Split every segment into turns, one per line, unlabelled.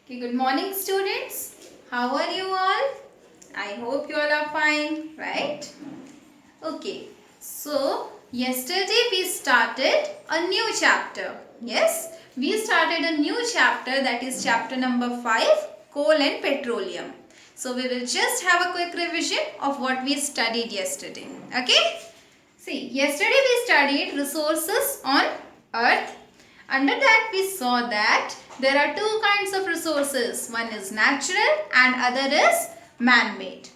Okay, good morning students. How are you all? I hope you all are fine, right? Okay, so yesterday we started a new chapter. Yes, we started a new chapter, that is chapter number 5, coal and petroleum. So we will just have a quick revision of what we studied yesterday. Okay? See, yesterday we studied resources on earth. Under that we saw that there are two kinds of resources. One is natural and other is man-made.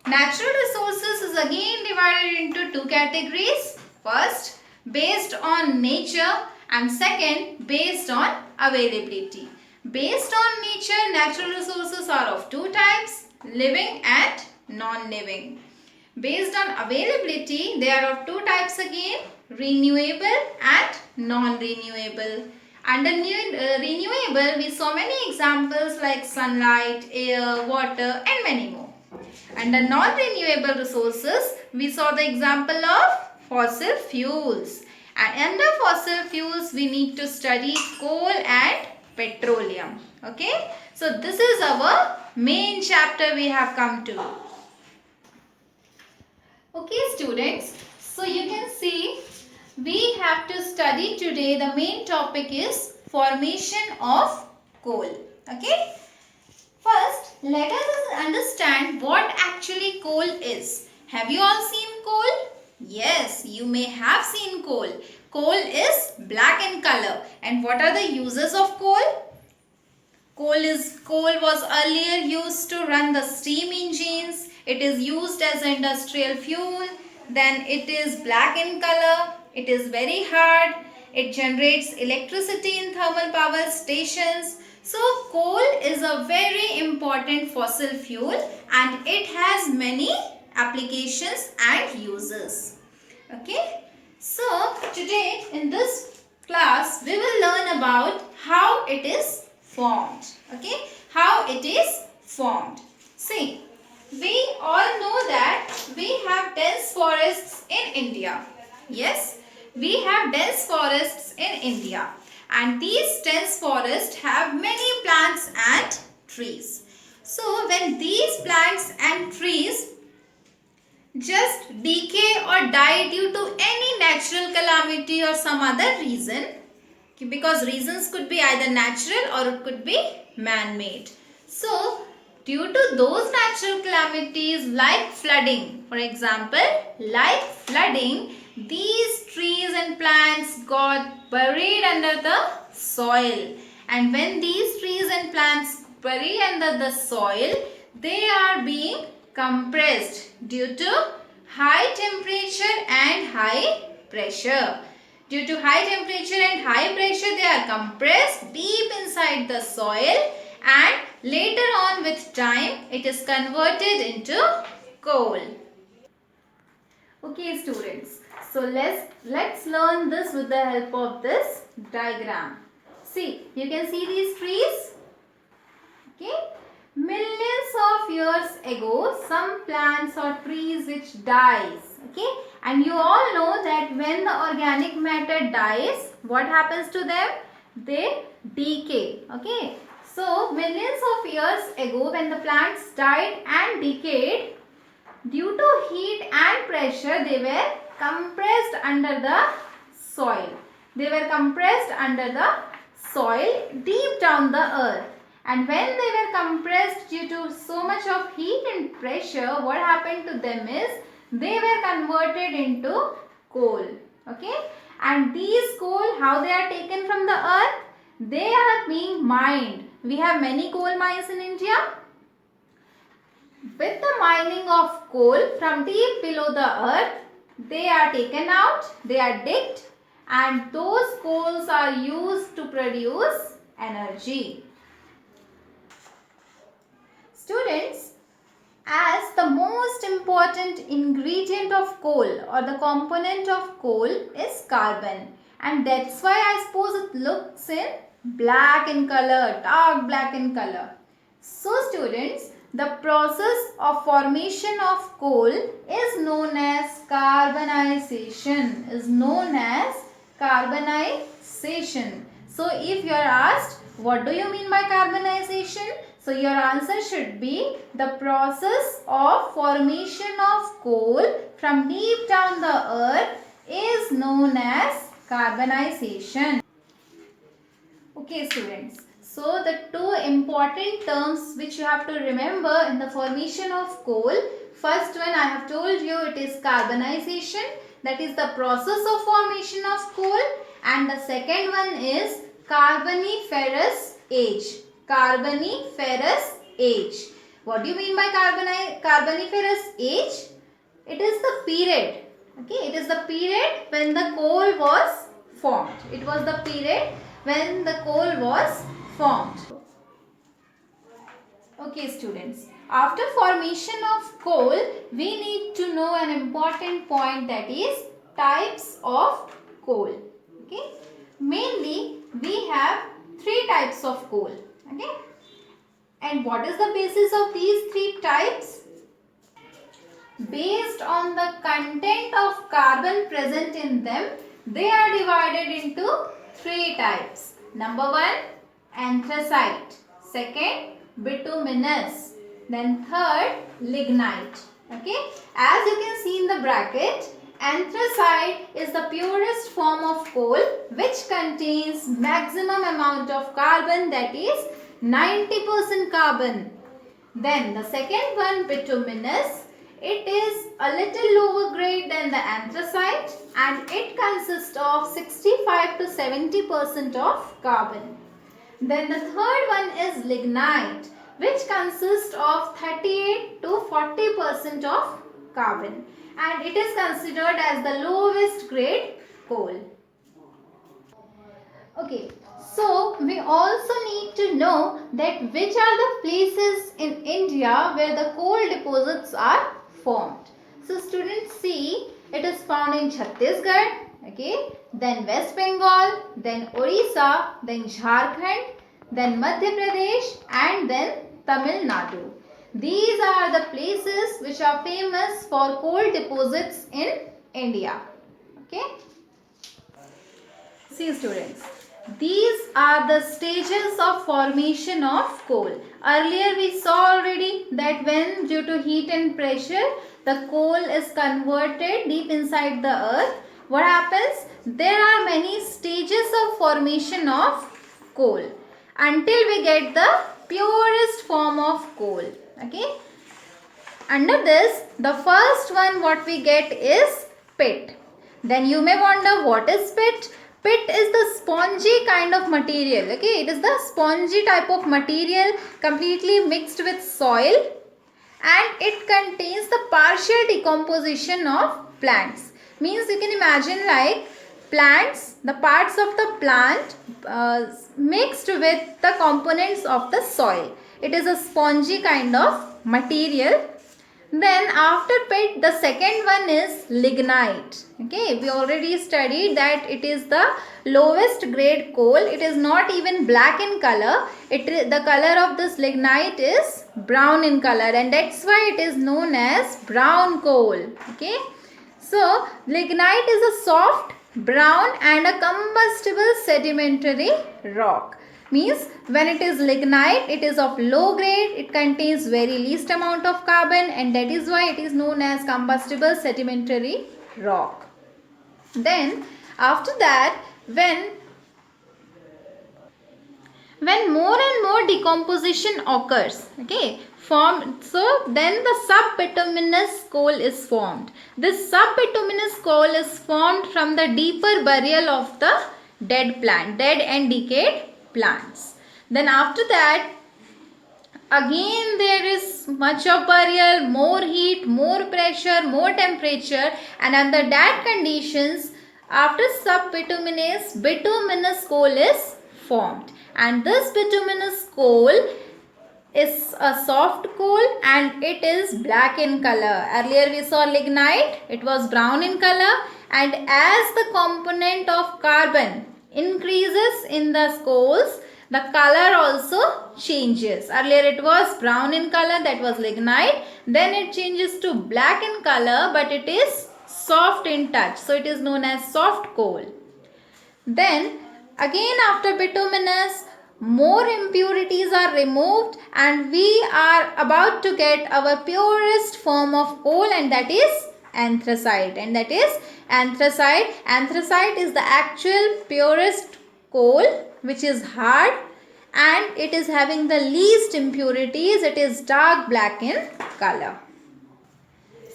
Natural resources is again divided into two categories. First, based on nature, and second, based on availability. Based on nature, natural resources are of two types, living and non-living. Based on availability, they are of two types again, renewable and non-renewable. Under renewable, we saw many examples like sunlight, air, water and many more. Under non-renewable resources, we saw the example of fossil fuels. And under fossil fuels, we need to study coal and petroleum. Okay. So, this is our main chapter we have come to. Okay students, so you can see we have to study today, the main topic is formation of coal. Okay. First, let us understand what actually coal is. Have you all seen coal? Yes, you may have seen coal. Coal is black in color. And what are the uses of coal? Coal was earlier used to run the steam engines. It is used as an industrial fuel. Then it is black in color. It is very hard. It generates electricity in thermal power stations. So coal is a very important fossil fuel and it has many applications and uses. Okay. So today in this class we will learn about how it is formed. Okay, how it is formed. See, we all know that we have dense forests in India. Yes, we have dense forests in India, and these dense forests have many plants and trees. So when these plants and trees just decay or die due to any natural calamity or some other reason, because reasons could be either natural or it could be man-made. So, due to those natural calamities like flooding, for example, like flooding, these trees and plants got buried under the soil. And when these trees and plants bury under the soil, they are being compressed due to high temperature and high pressure. Due to high temperature and high pressure, they are compressed deep inside the soil and later on with time, it is converted into coal. Okay students, so let's learn this with the help of this diagram. See, you can see these trees. Okay. Millions of years ago, some plants or trees which dies. Okay. And you all know that when the organic matter dies, what happens to them? They decay. Okay. So, millions of years ago when the plants died and decayed, due to heat and pressure, they were compressed under the soil. They were compressed under the soil deep down the earth. And when they were compressed due to so much of heat and pressure, what happened to them is they were converted into coal. Okay. And these coal, how they are taken from the earth? They are being mined. We have many coal mines in India. With the mining of coal from deep below the earth, they are taken out, they are digged, and those coals are used to produce energy. Students, as the most important ingredient of coal or the component of coal is carbon, and that's why I suppose it looks in black in color, dark black in color. So students, the process of formation of coal is known as carbonization. So if you are asked What do you mean by carbonization? So your answer should be the process of formation of coal from deep down the earth is known as carbonization. Okay students, so the two important terms which you have to remember in the formation of coal, first one I have told you, it is carbonization, that is the process of formation of coal, and the second one is carboniferous age. Carboniferous age. What do you mean by carboniferous age? It is the period. Okay, it is the period when the coal was formed. It was the period when the coal was formed. Okay students, after formation of coal, we need to know an important point, that is types of coal. Okay, mainly we have three types of coal. Okay, and what is the basis of these three types? Based on the content of carbon present in them, they are divided into three types. Number one, anthracite. Second, bituminous. Then third, lignite. Okay, as you can see in the bracket, anthracite is the purest form of coal which contains maximum amount of carbon, that is 90% carbon. Then the second one, bituminous, it is a little lower grade than the anthracite and it consists of 65 to 70% of carbon. Then the third one is lignite, which consists of 38 to 40% of carbon and it is considered as the lowest grade coal. Okay, so we also need to know that which are the places in India where the coal deposits are formed. So students, see, it is found in Chhattisgarh, okay, then West Bengal, then Orissa, then Jharkhand, then Madhya Pradesh and then Tamil Nadu. These are the places which are famous for coal deposits in India. Okay. See students, these are the stages of formation of coal. Earlier we saw already that when due to heat and pressure the coal is converted deep inside the earth, what happens? There are many stages of formation of coal until we get the purest form of coal. Okay. Under this, the first one what we get is pit. Then you may wonder, what is pit? Pit is the spongy kind of material. Okay, it is the spongy type of material completely mixed with soil and it contains the partial decomposition of plants. Means you can imagine like plants, the parts of the plant mixed with the components of the soil. It is a spongy kind of material. Then after pit, the second one is lignite. Okay, we already studied that it is the lowest grade coal. It is not even black in color. The color of this lignite is brown in color and that's why it is known as brown coal. Okay, so lignite is a soft, brown and a combustible sedimentary rock. Means when it is lignite, it is of low grade, it contains very least amount of carbon and that is why it is known as combustible sedimentary rock. Then after that, when more and more decomposition occurs, okay, so then the subbituminous coal is formed. This subbituminous coal is formed from the deeper burial of the dead and decayed plants. Then after that, again there is much of burial, more heat, more pressure, more temperature and under that conditions, after bituminous coal is formed and this bituminous coal is a soft coal and it is black in color. Earlier we saw lignite, it was brown in color and as the component of carbon increases in the coals, the color also changes. Earlier it was brown in color, that was lignite. Then it changes to black in color but it is soft in touch. So it is known as soft coal. Then again after bituminous, more impurities are removed and we are about to get our purest form of coal, and that is anthracite. Anthracite is the actual purest coal which is hard and it is having the least impurities. It is dark black in color.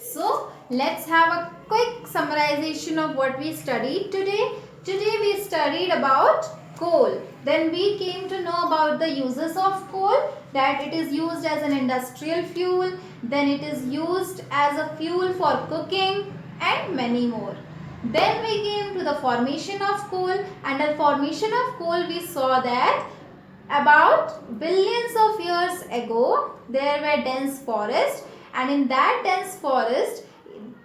So let's have a quick summarization of what we studied today. Today we studied about coal. Then we came to know about the uses of coal, that it is used as an industrial fuel, then it is used as a fuel for cooking and many more. Then we came to the formation of coal. Under formation of coal we saw that about billions of years ago there were dense forests, and in that dense forest,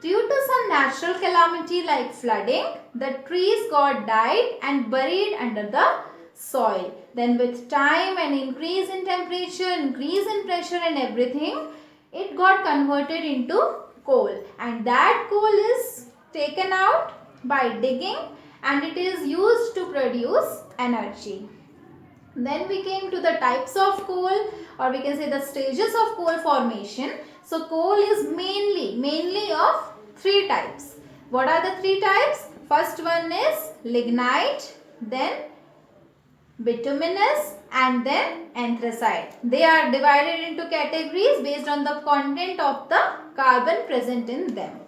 due to some natural calamity like flooding, the trees got died and buried under the soil. Then with time and increase in temperature, increase in pressure and everything, it got converted into coal, and that coal is taken out by digging and it is used to produce energy. Then we came to the types of coal, or we can say the stages of coal formation. So coal is mainly of three types. What are the three types? First one is lignite, then bituminous, and then anthracite. They are divided into categories based on the content of the carbon present in them.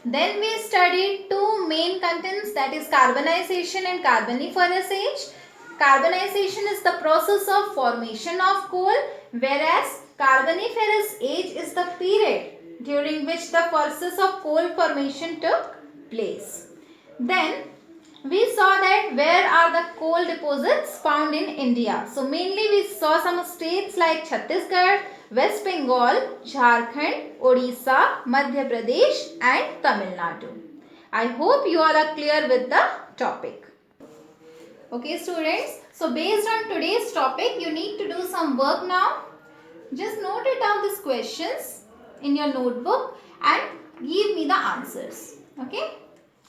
Then we studied two main contents, that is carbonization and carboniferous age. Carbonization is the process of formation of coal, whereas carboniferous age is the period during which the process of coal formation took place. Then we saw that where are the coal deposits found in India. So mainly we saw some states like Chhattisgarh, West Bengal, Jharkhand, Odisha, Madhya Pradesh and Tamil Nadu. I hope you all are clear with the topic. Okay students, so based on today's topic, you need to do some work now. Just note it down these questions in your notebook and give me the answers. Okay.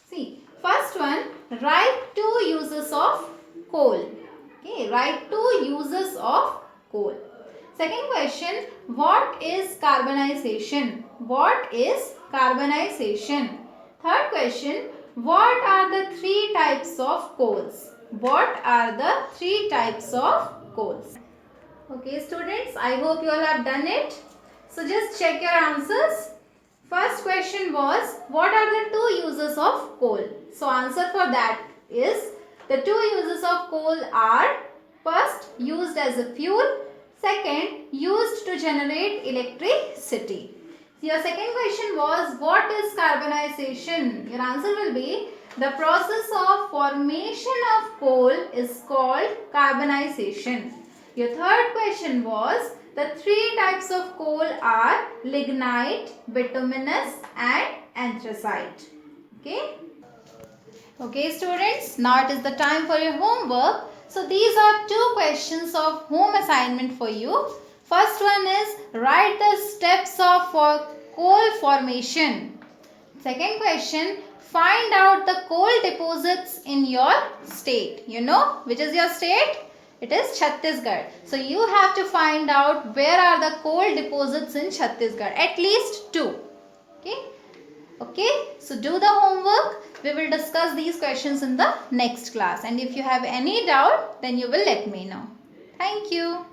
See, first one, write two uses of coal. Okay, write two uses of coal. Second question, what is carbonization? What is carbonization? Third question, what are the three types of coals? What are the three types of coals? Okay students, I hope you all have done it. So just check your answers. First question was, what are the two uses of coal? So answer for that is, the two uses of coal are, first, used as a fuel, second, used to generate electricity. Your second question was, what is carbonization? Your answer will be, the process of formation of coal is called carbonization. Your third question was, the three types of coal are lignite, bituminous and anthracite. Okay. Okay students, now it is the time for your homework. So these are two questions of home assignment for you. First one is, write the steps of coal formation. Second question, find out the coal deposits in your state. You know which is your state? It is Chhattisgarh. So you have to find out where are the coal deposits in Chhattisgarh. At least two. Okay. Okay. So do the homework. We will discuss these questions in the next class. And if you have any doubt, then you will let me know. Thank you.